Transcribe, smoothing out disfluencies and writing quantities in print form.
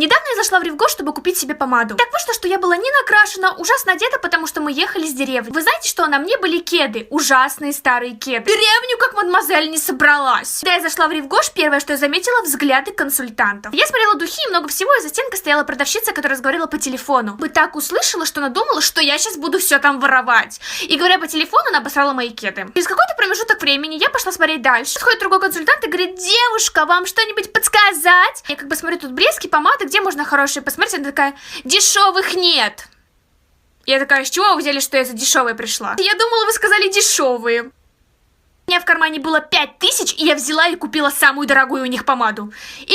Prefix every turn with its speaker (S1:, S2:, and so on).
S1: Недавно я зашла в Рив Гош, чтобы купить себе помаду. Так вышло, что я была не накрашена, ужасно одета, потому что мы ехали с деревни. Вы знаете, что на мне были кеды? Ужасные старые кеды. Деревню как мадемуазель не собралась. Когда я зашла в Рив Гош, первое, что я заметила, взгляды консультантов. Я смотрела духи и много всего, и за стенкой стояла продавщица, которая разговаривала по телефону. Бы так услышала, что она думала, что я сейчас буду все там воровать. И говоря по телефону, она обосрала мои кеды. Через какой-то промежуток времени я пошла смотреть дальше. Подходит другой консультант и говорит: девушка, вам что-нибудь подсказать? Я как бы смотрю, тут блески, помады, где можно хорошие посмотреть? Она такая: дешевых нет. Я такая: с чего вы взяли, что я за дешевые пришла? Я думала, вы сказали дешевые. У меня в кармане было 5000, и я взяла и купила самую дорогую у них помаду. И